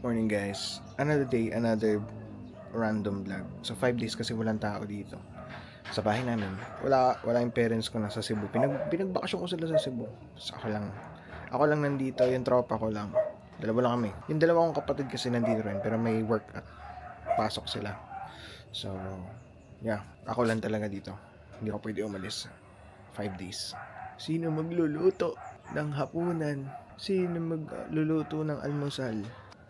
Morning guys, another day, another random vlog. So 5 days kasi walang tao dito sa bahay namin. Wala yung parents ko nasa Cebu. Pinagbakasyon ko sila sa Cebu. So ako lang nandito, yung tropa ko lang. Dalawa lang kami. Yung dalawa kong kapatid kasi nandito rin, pero may work at pasok sila. So yeah, ako lang talaga dito. Hindi ako pwede umalis. 5 days. Sino magluluto ng hapunan? Sino magluluto ng almusal?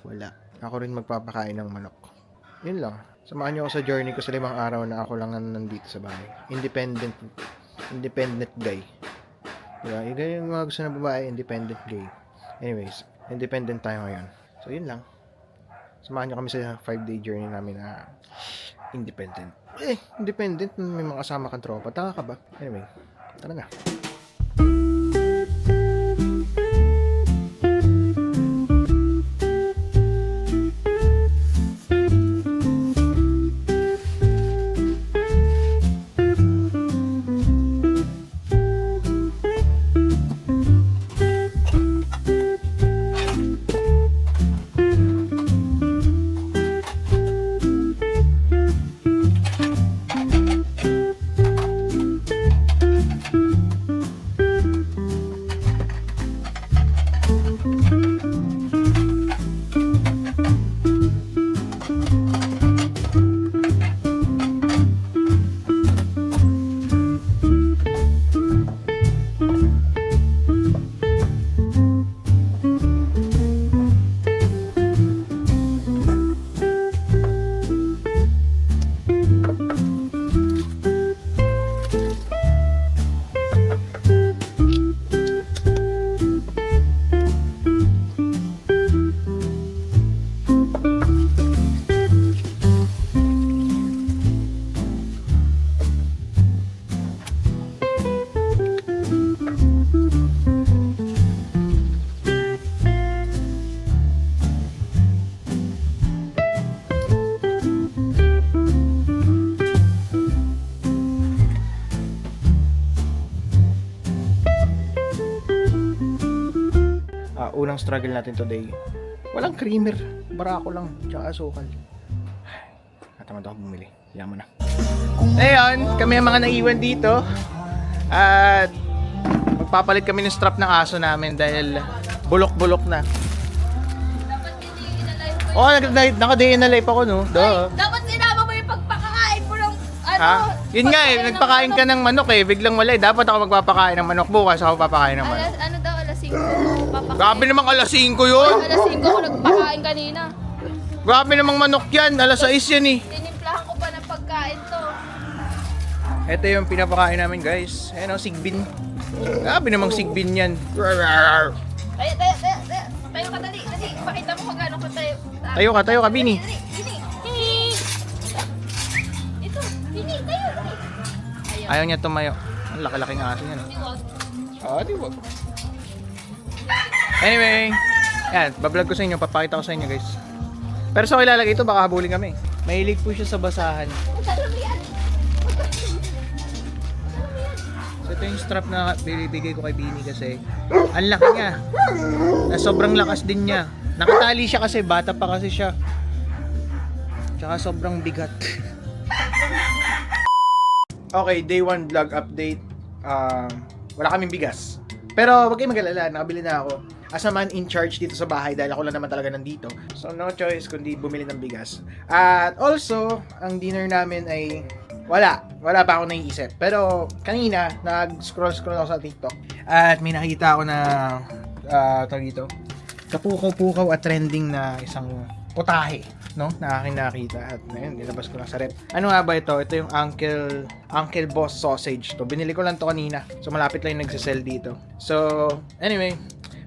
Wala. Ako rin magpapakain ng manok. Yun lang. Samahan niyo ako sa journey ko sa 5 araw na ako lang nandito sa bahay. Independent guy. Diba? Yung mga gusto na babae, independent gay. Anyways, independent tayo ngayon. So, yun lang. Samahan niyo kami sa 5-day journey namin na independent. Independent, may mga kasama kang tropa. Tanga ka ba? Anyway, tara na. Unang struggle natin today, walang creamer, barako lang, tsaka asukal. Natamad ako bumili, yaman na. Ngayon, kami ang mga naiwan dito at magpapalit kami ng strap ng aso namin dahil bulok-bulok na. Naka-day in the life ako, no? Dapat sinama mo yung pagpakakain mo ng ano. Yun nga eh, nagpakain ka ng manok eh, biglang wala eh. Dapat ako magpapakain ng manok, bukas ako papakain ng manok. Ano daw, alas 5 papakain. Grabe namang alas 5 yun. Alas 5 ako nagpakain kanina. Grabe namang manok yan, alas 6 yan eh. Tinimplahan ko pa ng pagkain to. Ito yung pinapakain namin guys. Ayan o, sigbin. Grabe namang sigbin yan. Tayo ka dali. Pakita mo kung gano'n ko tayo. Tayo ka, Bini. Bini. Ito, Bini, tayo. Ayaw niya tumayo. Ang laki-laking aso yan. Di wag. Anyway, yan, bablog ko sa inyo, papakita ko sa inyo guys. Pero sa ilalagay ito, baka habulin kami. Mahilig po siya sa basahan. So ito yung strap na bibigay ko kay Bini kasi ang laki niya. Sobrang lakas din niya. Nakatali siya kasi, bata pa kasi siya. Tsaka sobrang bigat. Okay, day 1 vlog update. Wala kaming bigas. Pero wag kayong mag-alala, nakabili na ako. As a man in charge dito sa bahay dahil ako lang naman talaga nandito. So no choice kundi bumili ng bigas. At also, ang dinner namin ay wala pa ako naiisip. Pero kanina, nag-scroll ako sa TikTok. At may nakita ako na tawag dito, kapukaw-pukaw at trending na isang potahe, no? Na aking nakita at ngayon nilabas ko lang sa rep. Ano nga ba ito? Ito yung Uncle Boss sausage to. Binili ko lang to kanina. So malapit lang yung nagsisell dito. So anyway,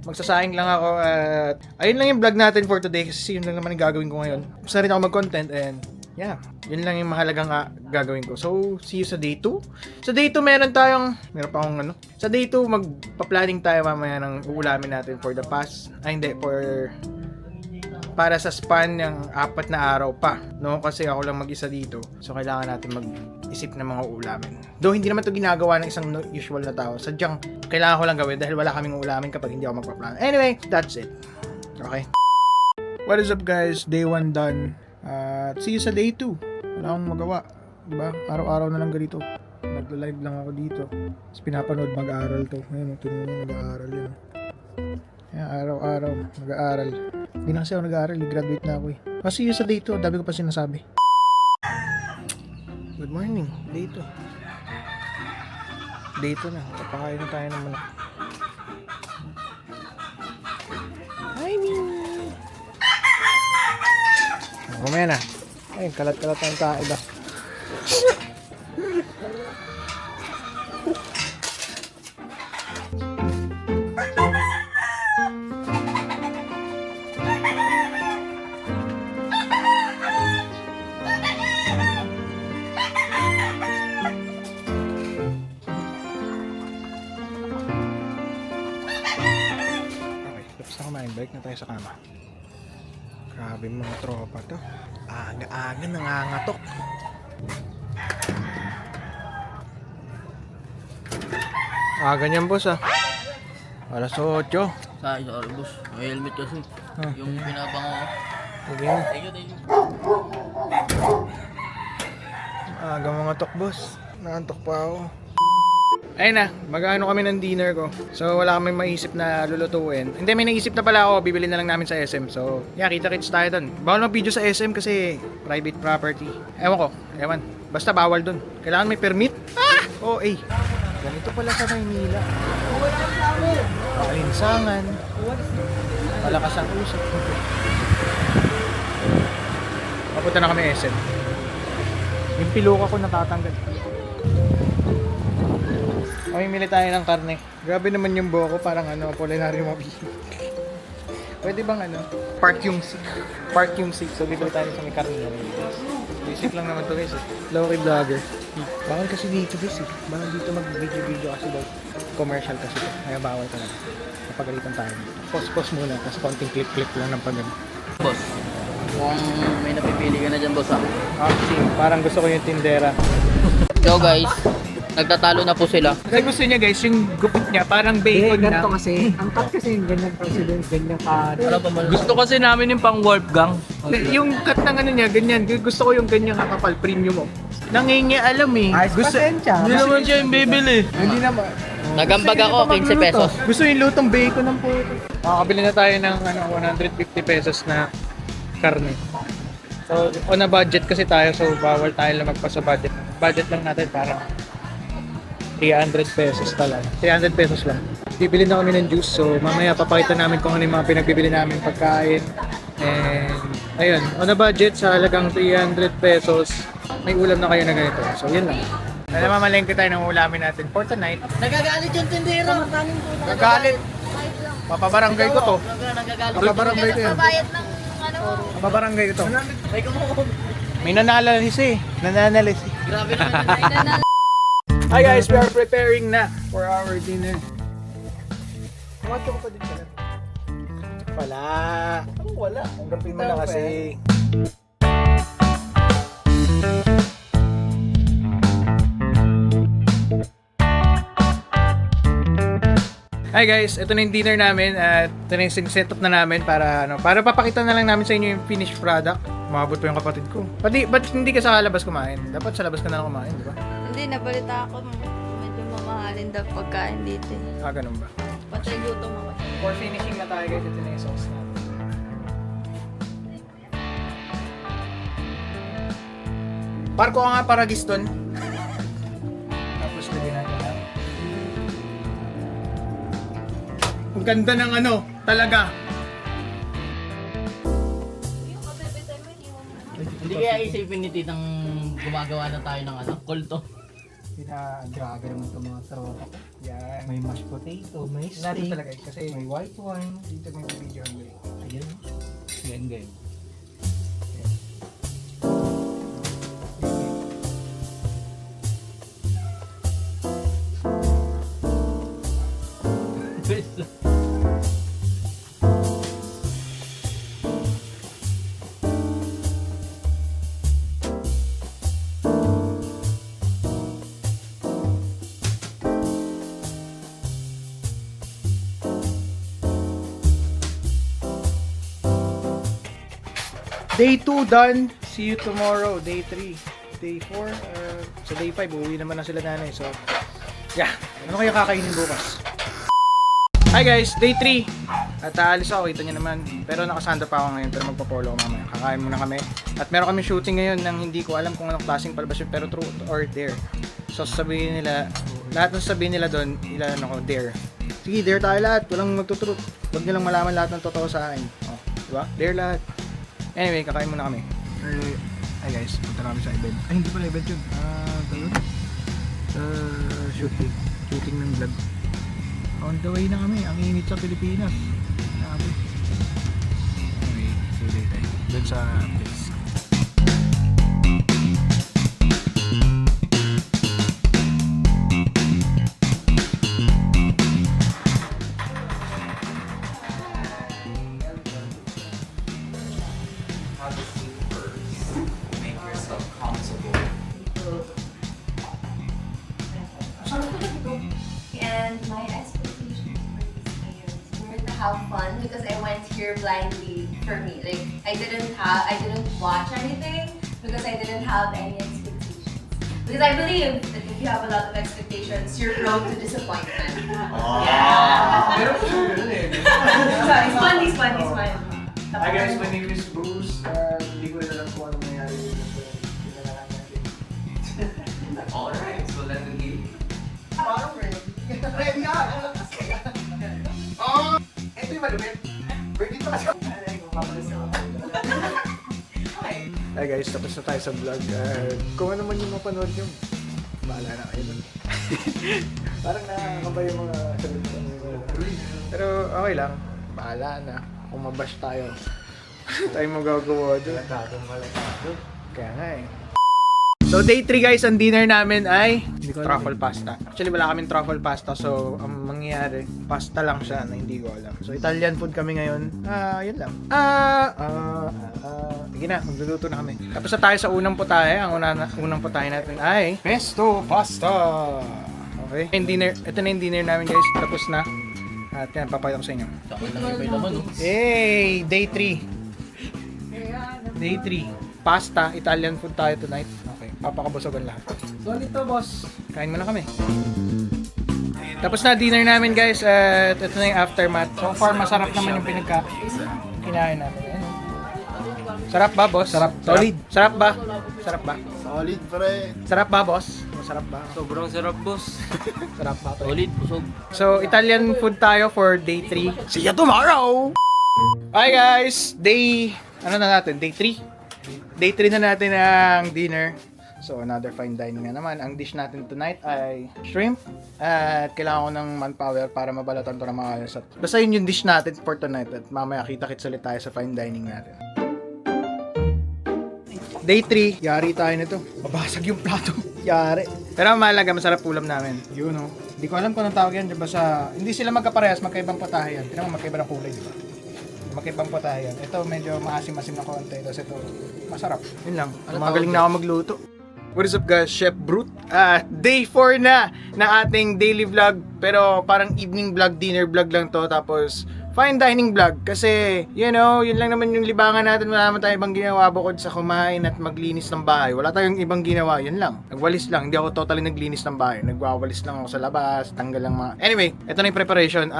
magsasayang lang ako at ayun lang yung vlog natin for today kasi yun lang naman yung gagawin ko ngayon. Gusto rin ako mag-content and yeah, yun lang yung mahalagang gagawin ko. So, see you sa day 2. Sa day 2 meron pa akong ano. Sa day 2 magpa-planning tayo mamaya ng uulamin natin for the past, para sa span ng 4 na araw pa, no? Kasi ako lang mag-isa dito. So, kailangan natin mag-isip ng mga uulamin. Though, hindi naman to ginagawa ng isang usual na tao. Sadyang, kailangan ko lang gawin dahil wala kaming uulamin kapag hindi ako magpa-plan. Anyway, that's it. Okay? What is up guys? Day 1 done. See you sa day 2. Wala akong magawa. Diba? Araw-araw na lang ganito. Nagla-live lang ako dito. Tapos pinapanood mag-aaral to. Ngayon, tinuloy mag-aaral yun. Ayan, araw-araw mag-aaral. Hindi na kasi ako nag-aaral. Graduate na ako eh. See you sa day 2. Dami ko pa sinasabi. Good morning. Day 2. Day 2 na. Kapakain na tayo ng manok. Hi, Mimi! Kumaya na. Ay, kalat-kalat ang tayo ba? Okay, tapos na kumain. Balik na tayo sa kama. Grabe mga tropa to. Aga-aga nangangatok. Ganyan boss Alas 8. Sorry, boss. May helmet kasi. Yung pinabango ko. Sige na. Thank you. Aga mga tok boss. Naantok pa ako. Ayun na, mag-ano kami ng dinner ko. So wala kami maisip na lulutuin. Hindi, may naisip na pala ako, bibili na lang namin sa SM. So yeah, kita-kits tayo dun. Bawal mag-video sa SM kasi private property. Ewan. Basta bawal dun. Kailangan may permit. Oh, ganito pala sa Maynila. Alinsangan. Palakas ang usap. Papunta na kami SM. Yung piluka ko natatanggal. Mamimili tayo ng karne. Grabe naman yung buhok ko, parang Apolinario Mabini. Pwede bang park yung seat. So bibili tayo sa may karne. Basic lang naman to guys Low-key vlogger. Bawal kasi dito guys Bawal dito mag-video kasi daw. Commercial kasi to. Kaya bawal talaga. Napagalitan tayo. Pause muna. Kasi konting clip lang ng pagano. Boss, kung may napipili ka na dyan, boss Actually, parang gusto ko yung tindera. So guys, nagtatalo na po sila. Kasi gusto niya guys, yung gupit niya parang bacon na. Ganito kasi, ang cut kasi yung ganyan president, ganyan ka. Gusto kasi namin yung pang Wolfgang. Yung cut ng niya, ganyan. Gusto ko yung ganyan kakapal, premium mo. Nangingi alam Ayos pasensya. Hindi naman siya yung bibili. Hindi naman. Nagambag ako, 15 pesos. Gusto yung lutong bacon ng puto. Makakabili na tayo ng 150 pesos na karne. So, on a budget kasi tayo, so bawal tayo lumagpas sa budget. Budget lang natin parang 300 pesos talaga. 300 pesos lang. Bibili na kami ng juice, so mamaya papakita namin kung ano yung mga pinagbibili namin pagkain. And, ayun, on a budget sa halagang 300 pesos, may ulam na kayo na ganito. So, yun lang. Mamalengke tayo ng ulamin natin for tonight. Nagagalit yung tindero. Gagalit. Papabarangay ko to. Nagagalit. Papabarangay ko yan. Bayad ng Papabarangay ko to. May kumukuha. May nananalis Nananalis Grabe naman. Hi guys, we are preparing na for our dinner. Kumato ko pa din pala. Wala. Tanggapin mo na kasi. Hi guys, ito na yung dinner namin at ito na yung setup na namin para papakita na lang namin sa inyo yung finished product. Umabot pa yung kapatid ko. Ba't hindi ka sa labas kumain? Dapat sa labas ka na lang kumain, di ba? Hindi, nabalita ako. Medyo mamahalin daw pagkain dito. Ganun ba? Patay gutom ako. For finishing na tayo guys, ito na yung sauce natin. Parko ka nga paragis doon. Tapos lagyan natin lang. Ang ganda ng talaga. Hindi kaya isipin ni Titang gumagawa na tayo ng kulto. Grabe naman itong mga tropa ko. Yan. May mashed potato, may Natin steak, talaga kasi may white wine. dito may video ang galing. Ayun. Ganyan. Day 2 done. See you tomorrow. Day 3. Day 4. Sa day 5, uuwi naman na sila nanay. So, yeah. Ano kaya kakainin bukas? Hi guys, day 3. At aalis ako, kita nyo naman. Pero nakasanda pa ako ngayon, pero magpa-polo ako mamaya. Kakain muna kami. At meron kami shooting ngayon ng hindi ko alam kung anong klaseng palabas yun, pero truth or dare. So sasabihin nila, lahat ng sasabihin nila doon, ilan ako, dare. Sige, dare tayo lahat. Walang magtutruth. Huwag nilang malaman lahat ng totoo sa akin. Oh, diba? Dare lahat. Anyway, kakain muna kami. Hi guys, punta kami sa event. Ay, hindi pala event yun. Sa shooting. Shooting ng vlog. On the way na kami. Ang init sa Pilipinas. Grabe. Anyway, see you later. Doon sa place. And my expectations for these years were to have fun because I went here blindly for me. Like I didn't watch anything because I didn't have any expectations. Because I believe that if you have a lot of expectations, you're prone to disappointment. Yeah. It's fun. Hi guys, my name is Bruce. Hindi ko rin alam kung anong nangyari dito. So, pinalaman natin. Alright, so let me give. Parang ready. Ready ka! Oh! Ito yung malumit. Ready pa kasi. Hi guys, tapos na tayo sa vlog. Kung ano man yung mapanood nyo, bahala na kayo dun. Parang nakakaba yung mga sagot ko. Pero okay lang. Bahala na. Kung mabash tayo. Tayo magagawa doon. Kaya nga eh. So day 3 guys, ang dinner namin ay truffle pasta. Actually wala kaming truffle pasta, so ang mangyayari, pasta lang siya na hindi ko alam. So Italian food kami ngayon. Yun lang. Sige na, magluluto na kami. Tapos na tayo sa unang putahe. Ang unang putahe natin ay pesto pasta. Okay. Yung dinner, ito na yung dinner namin guys. Tapos na. At yan, papakita ko sa inyo. Hey! Day 3. Day 3. Pasta, Italian food tayo tonight. Okay, papakabusogan lahat. So, nito boss. Kain muna kami. Tapos na dinner namin guys. At ito na yung aftermath. So far, masarap naman yung kinain natin. Ayan. Sarap ba boss? Sarap. Solid. Sarap ba? Sarap ba? Solid, pre. Sarap ba boss? Masarap ba? Sobrang sarap, boss. Sarap ba? Solid, busog. So, Italian food tayo for day 3. See you tomorrow! Hi guys! Day... Ano na natin? Day 3? Day 3 na natin ang dinner. So, another fine dining na naman. Ang dish natin tonight ay shrimp. At kailangan ko ng manpower para mabalatan to ng mga ayos. Basta yun yung dish natin for tonight. At mamaya kita-kits ulit tayo sa fine dining natin. Day 3, yari tayo nito. Babasag yung plato. Yari. Pero mahalaga, masarap ulam namin. Yun o. Hindi ko alam kung anong tawag yan. Diba sa... Hindi sila magkaparehas, magkaibang patahe yan. Tignan mo, magkaiba ng kulay, diba? Magkaibang patahe yan. Ito, medyo maasim-asim na konti. Tapos ito, masarap. Yun lang. Magaling na ako magluto. What is up guys? Chef Brute. Day 4 na ng ating daily vlog. Pero parang evening vlog, dinner vlog lang to. Tapos fine dining vlog. Kasi, you know, yun lang naman yung libangan natin. Wala naman tayong ibang ginawa bukod sa kumain at maglinis ng bahay. Wala tayong ibang ginawa. Yun lang. Nagwalis lang. Hindi ako totally naglinis ng bahay. Nagwawalis lang ako sa labas. Tanggal lang mga... Anyway, ito na yung preparation.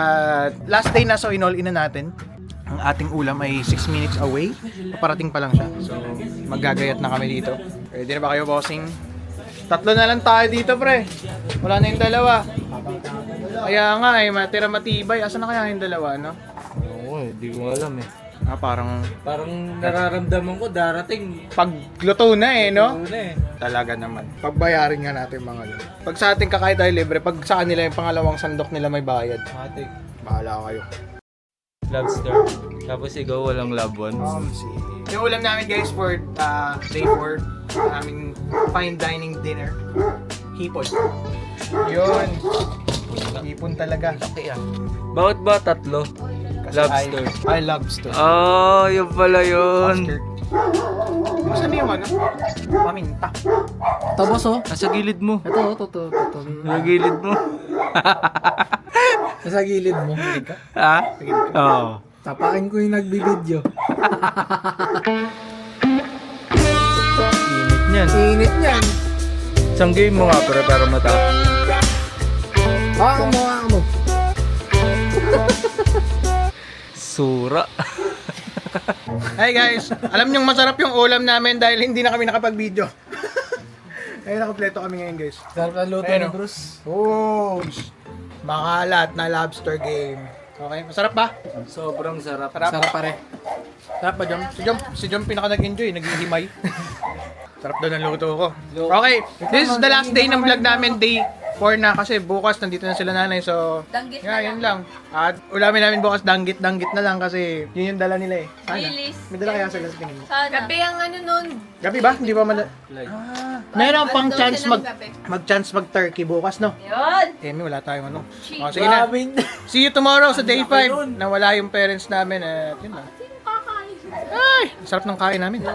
Last day na, so in-all in na natin. Ang ating ulam ay 6 minutes away. Paparating pa lang siya. So, maggagayat na kami dito. Ready na ba kayo, bossing? Tatlo na lang tayo dito, pre. Wala na yung dalawa. Kaya nga eh, matira matibay. Asa na kaya yung dalawa, no? Oo, hindi ko alam eh. Parang Nararamdaman ko darating. pagluto na eh, no? Ano eh. Talaga naman. Pagbayarin nga natin mga lo. Pag sa ating kakain tayo libre, pag sa kanila yung pangalawang sandok nila may bayad. Matik. Bahala kayo. Lobster. Tapos ikaw walang love ones. Yung ulam namin guys for day 4, aming fine dining dinner. Hipon. Yun. Hipon talaga. Okay ah. Bakit ba tatlo? Kasi Lobster. I lobster. Yun pala yun. Saan yung ano? Paminta. Tapos oh. Nasa gilid mo. Ito. Nasa gilid mo. Nasa gilid mo. Ha? Oo. Tapakin ko yung nagbibideo. yan. Init niyan. Isang game mo nga pre para matapos. Hawakan mo. Sura. Hi guys, alam niyong masarap yung ulam namin dahil hindi na kami nakapag-video. Ayun, nakompleto kami ngayon guys. Sarap ang luto Ayun, ni oh. Bruce. Oh, makalat na lobster game. Okay, masarap ba? Sobrang sarap. Sarap pare. Sarap ba, Jom? Si Jom pinaka nag-enjoy, naghihimay. Sarap daw ng luto ko. Okay, this is the last day ng vlog namin, day 4 na kasi bukas nandito na sila nanay, so Danggit na yeah, yun lang. At ulamin namin bukas danggit na lang kasi yun yung dala nila eh. Sana. Release. May dala kaya sila sa tingin mo? Sana. Gabi ang ano nun. Gabi ba? Hindi ba meron pang Ano daw chance sila ng gabi? mag-chance mag-turkey bukas, no? Yun. Emi, wala tayong ano. Cheat. Oh, sige na. See you tomorrow sa day 5 na wala yung parents namin at yun lang. Kakain. Ay, sarap ng kain namin.